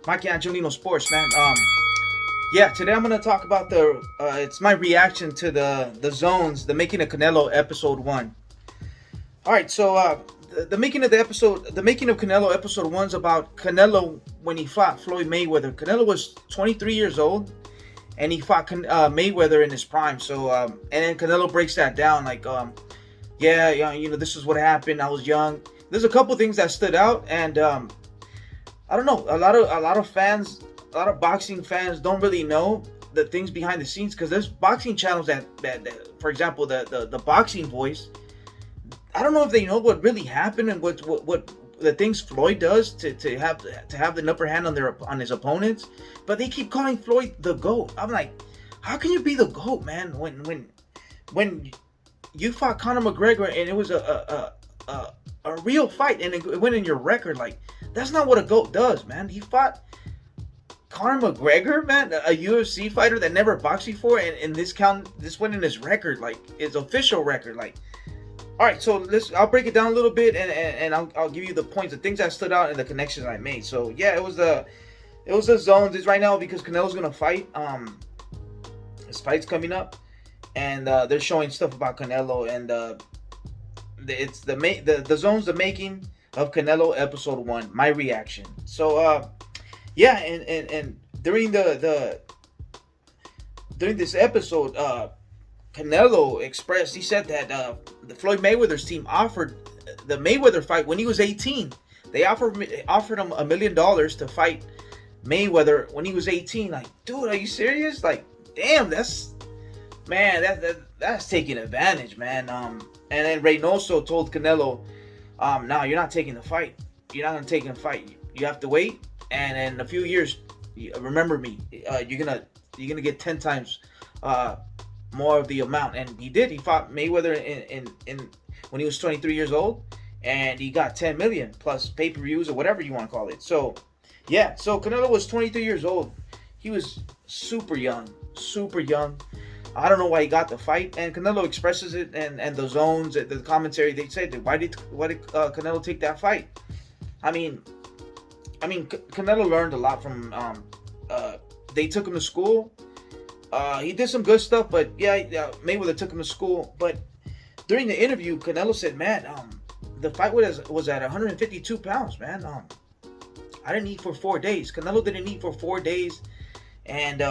Mikey Angelino Sports, man. Yeah, today I'm gonna talk about it's my reaction to the zones, the making of Canelo episode one. All right, so the making of the making of Canelo episode one's about Canelo when he fought Floyd Mayweather. Canelo was 23 years old, and he fought Mayweather in his prime. So and then Canelo breaks that down, like yeah, this is what happened. I was young. There's a couple things that stood out, and I don't know. A lot of fans, a lot of boxing fans don't really know the things behind the scenes because there's boxing channels that, for example, the Boxing Voice. I don't know if they know what really happened and what the things Floyd does to have the upper hand on his opponents, but they keep calling Floyd the GOAT. I'm like, how can you be the GOAT, man? When you fought Conor McGregor and it was a real fight and it went in your record, like that's not what a GOAT does, man. He fought Conor McGregor, man, a UFC fighter that never boxed before, and this went in his record, like his official record, like. All right, so I'll break it down a little bit, and I'll give you the points, the things that stood out, and the connections I made. So yeah, it was the zones. It's right now because Canelo's gonna fight. His fight's coming up, and they're showing stuff about Canelo, and it's the zones, the making of Canelo episode one. My reaction. So yeah, and during during this episode, Canelo expressed, he said that the Floyd Mayweather's team offered the Mayweather fight when he was 18. They offered him $1 million to fight Mayweather when he was 18. Like, dude, are you serious? Like, damn, that's taking advantage, man. And then Reynoso told Canelo, "No, you're not taking the fight. You're not gonna take the fight. You have to wait, and in a few years, remember me. You're gonna get 10 times." More of the amount, and he did. He fought Mayweather in when he was 23 years old, and he got 10 million plus pay-per-views or whatever you want to call it. So yeah, so Canelo was 23 years old. He was super young. I don't know why he got the fight, and Canelo expresses it, and the zones, the commentary, they said, why did Canelo take that fight? I mean, Canelo learned a lot from they took him to school. He did some good stuff, but yeah, Mayweather took him to school. But during the interview, Canelo said, "Man, the fight was at 152 pounds, man. I didn't eat for 4 days. Canelo didn't eat for 4 days, and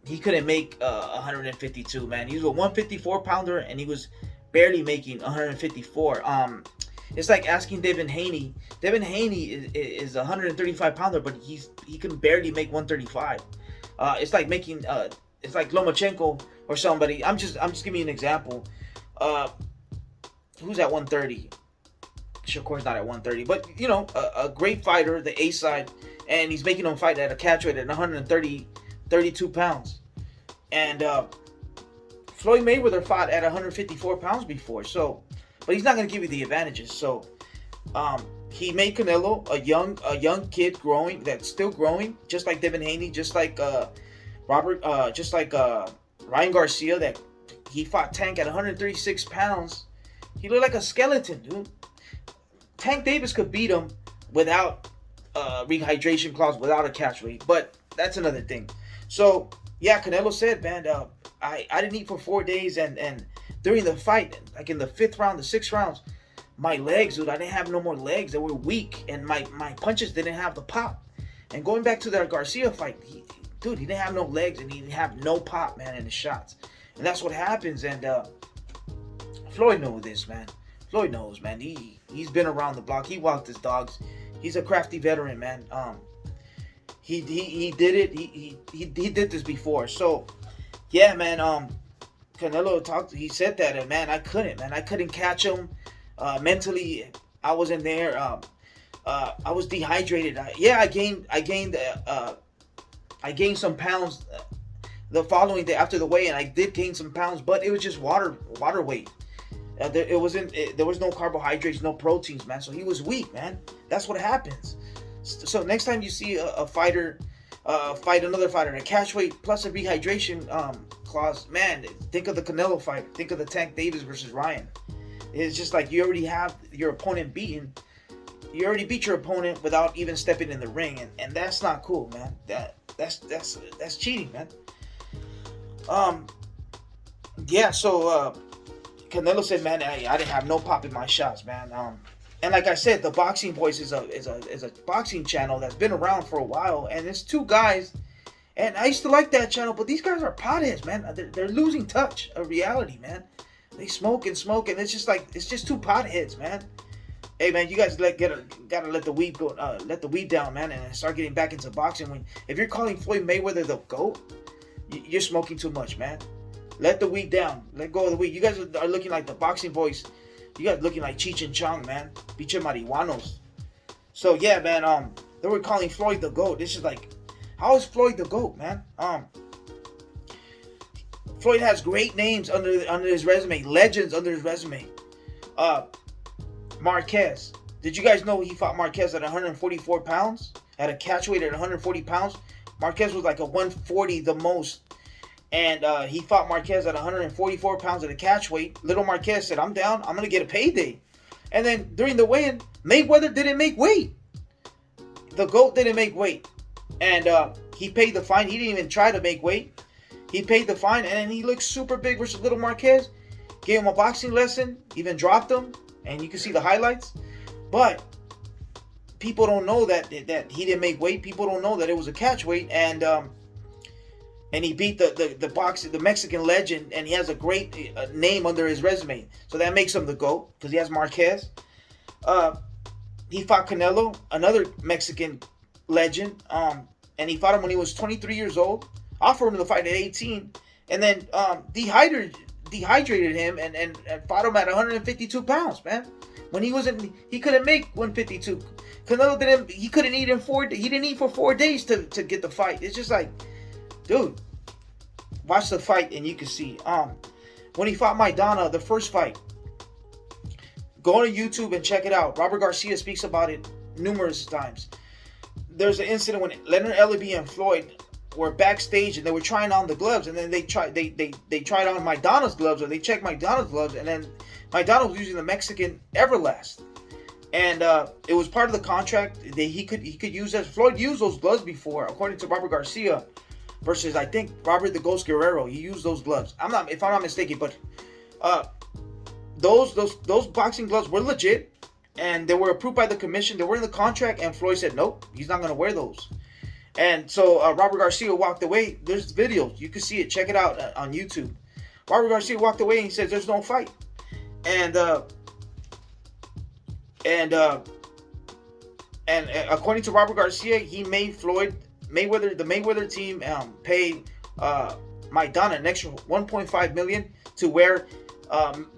he couldn't make 152, man. He was a 154 pounder, and he was barely making 154. It's like asking Devin Haney. Devin Haney is a 135 pounder, but he can barely make 135. It's like making it's like Lomachenko or somebody. I'm just giving you an example. Who's at 130? Shakur's not at 130, but a great fighter, the A side, and he's making him fight at a catch weight at 32 pounds. And Floyd Mayweather fought at 154 pounds before, so, but he's not going to give you the advantages. So he made Canelo a young kid growing, that's still growing, just like Devin Haney, just like Ryan Garcia, that he fought Tank at 136 pounds. He looked like a skeleton, dude. Tank Davis could beat him without rehydration clause, without a catch weight, but that's another thing. So yeah, Canelo said, man, I didn't eat for 4 days, and during the fight, like in the 5th round, the 6th rounds, my legs, dude, I didn't have no more legs. They were weak, and my punches didn't have the pop. And going back to that Garcia fight, he didn't have no legs, and he didn't have no pop, man, in his shots. And that's what happens. And Floyd knows this, man. Floyd knows, man. He's been around the block. He walked his dogs. He's a crafty veteran, man. He did it. He did this before. So yeah, man. Canelo talked. He said that, man. I couldn't catch him. Mentally, I wasn't there. I was dehydrated. I gained some pounds the following day after the weigh-in. I did gain some pounds, but it was just water weight. There was no carbohydrates, no proteins, man. So he was weak, man. That's what happens. So next time you see a fighter fight another fighter at a catch weight plus a rehydration clause, man, think of the Canelo fight. Think of the Tank Davis versus Ryan. It's just like you already have your opponent beaten. you already beat your opponent without even stepping in the ring, and that's not cool, man. That's cheating, man. Yeah. So Canelo said, man, I didn't have no pop in my shots, man. And like I said, the Boxing Voice is a boxing channel that's been around for a while, and it's two guys. And I used to like that channel, but these guys are potheads, man. They're losing touch of reality, man. They smoke, and it's just like, it's just two potheads, man. Hey, man, you guys gotta let the weed go, let the weed down, man, and start getting back into boxing. If you're calling Floyd Mayweather the GOAT, you're smoking too much, man. Let the weed down. Let go of the weed. You guys are looking like the Boxing Voice. You guys looking like Cheech and Chong, man. Biche marihuanos. So yeah, man. They were calling Floyd the GOAT. This is like, how is Floyd the GOAT, man? Floyd has great names under his resume, legends under his resume. Marquez. Did you guys know he fought Marquez at 144 pounds? At a catch weight at 140 pounds? Marquez was like a 140 the most. And he fought Marquez at 144 pounds at a catch weight. Little Marquez said, I'm down. I'm going to get a payday. And then during the weigh-in, Mayweather didn't make weight. The GOAT didn't make weight. And he paid the fine. He didn't even try to make weight. He paid the fine. And he looked super big versus Little Marquez. Gave him a boxing lesson. Even dropped him. And you can see the highlights. But people don't know that he didn't make weight. People don't know that it was a catch weight. And he beat the Mexican legend, and he has a great name under his resume. So that makes him the GOAT, because he has Marquez. He fought Canelo, another Mexican legend, and he fought him when he was 23 years old. Offered him the fight at 18, and then dehydrated him and fought him at 152 pounds, man. When he couldn't make 152. Canelo he couldn't eat he didn't eat for 4 days to get the fight. It's just like, dude, watch the fight and you can see. When he fought Maidana, the first fight, go on YouTube and check it out. Robert Garcia speaks about it numerous times. There's an incident when Leonard Ellaby and Floyd were backstage and they were trying on the gloves, and then they tried on Maidana's gloves, or they checked Maidana's gloves, and then Maidana was using the Mexican Everlast, and it was part of the contract that he could use as Floyd used those gloves before, according to Robert Garcia. Versus, I think, Robert the Ghost Guerrero. He used those gloves. If I'm not mistaken, but those boxing gloves were legit, and they were approved by the commission. They were in the contract, and Floyd said, nope, he's not going to wear those. And so Robert Garcia walked away. There's videos. You can see it. Check it out on YouTube. Robert Garcia walked away, and he says, there's no fight. And according to Robert Garcia, he made the Mayweather team pay Maidana an extra $1.5 million to wear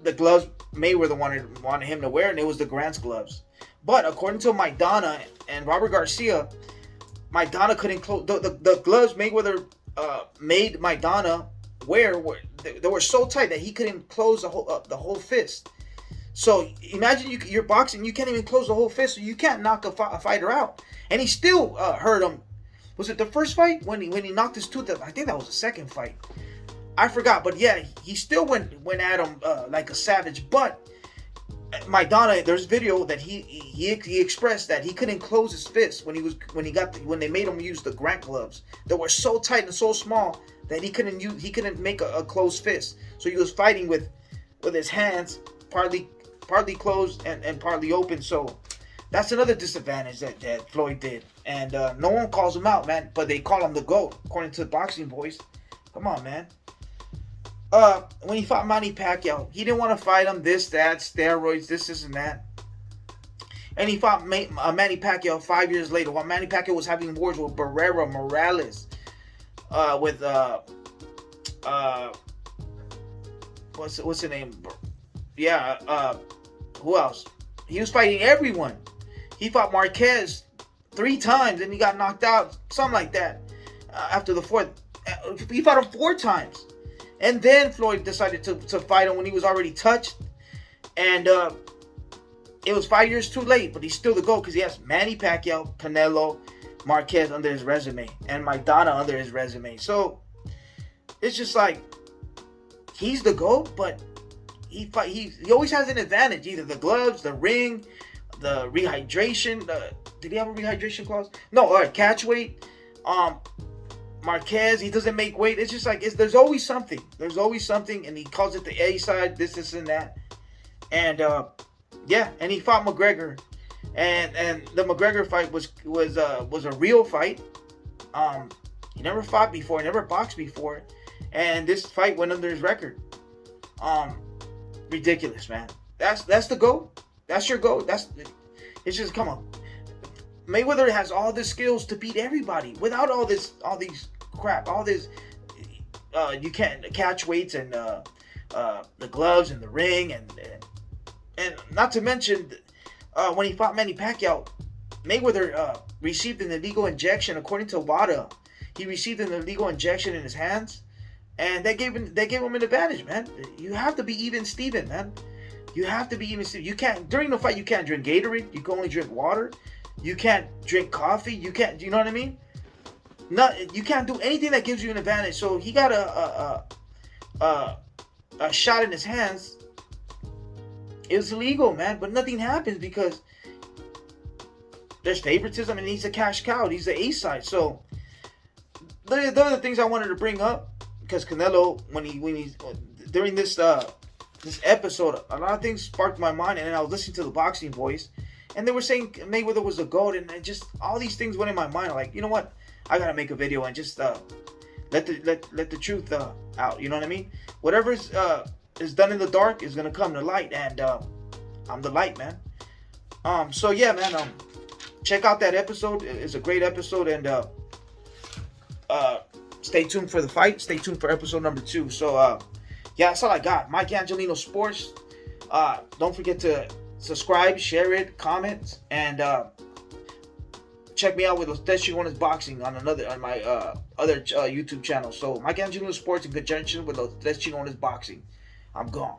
the gloves Mayweather wanted him to wear, and it was the Grant's gloves. But according to Maidana and Robert Garcia, Maidana couldn't close the gloves Mayweather made Maidana wear. They were so tight that he couldn't close the whole fist. So imagine you're boxing, you can't even close the whole fist, so you can't knock a fighter out. And he still hurt him. Was it the first fight when he knocked his tooth out? I think that was the second fight. I forgot, but yeah, he still went at him like a savage. But Maidana, there's video that he expressed that he couldn't close his fist when they made him use the Grant gloves. They were so tight and so small that he couldn't make a closed fist. So he was fighting with his hands partly closed and partly open. So that's another disadvantage that Floyd did. And no one calls him out, man. But they call him the GOAT, according to the Boxing Voice. Come on, man. When he fought Manny Pacquiao, he didn't want to fight him. This, that, steroids, this, and that. And he fought Manny Pacquiao 5 years later, while Manny Pacquiao was having wars with Barrera Morales. What's the name? Yeah. Who else? He was fighting everyone. He fought Marquez 3 times and he got knocked out, something like that. After the fourth, he fought him 4 times, and then Floyd decided to fight him when he was already touched, and it was 5 years too late. But he's still the GOAT because he has Manny Pacquiao, Canelo, Marquez under his resume, and Maidana under his resume. So it's just like he's the GOAT, but he always has an advantage, either the gloves, the ring, the rehydration. Did he have a rehydration clause? No. All right, catch weight. Marquez, he doesn't make weight. It's just like there's always something. There's always something, and he calls it the A side. This, and that. And yeah, and he fought McGregor, and the McGregor fight was a real fight. He never fought before, he never boxed before, and this fight went under his record. Ridiculous, man. That's the goal. That's your goal. It's just, come on. Mayweather has all the skills to beat everybody without all these crap, all this. You can't catch weights and the gloves and the ring and not to mention when he fought Manny Pacquiao, Mayweather received an illegal injection. According to WADA, he received an illegal injection in his hands, and they gave him an advantage, man. You have to be even Steven, man. You have to be even Steven. You can't, during the fight, you can't drink Gatorade. You can only drink water. You can't drink coffee. You can't, do you know what I mean? You can't do anything that gives you an advantage. So he got a shot in his hands. It was illegal, man, but nothing happens because there's favoritism, and he's a cash cow. He's the A side. So those are the things I wanted to bring up, because Canelo, when he's during this episode, a lot of things sparked my mind, and then I was listening to the Boxing Voice, and they were saying Mayweather was a GOAT, and just all these things went in my mind. Like, you know what? I gotta make a video and just let the truth out. You know what I mean? Whatever is done in the dark is gonna come to light, and I'm the light, man. So yeah, man. Check out that episode. It's a great episode, and stay tuned for the fight. Stay tuned for episode number 2. So yeah, that's all I got. Mike Angelino Sports. Don't forget to subscribe, share it, comment, and check me out with Los Tres Chingones Boxing on my other YouTube channel. So Mike Angelino Sports in conjunction with Los Tres Chingones Boxing. I'm gone.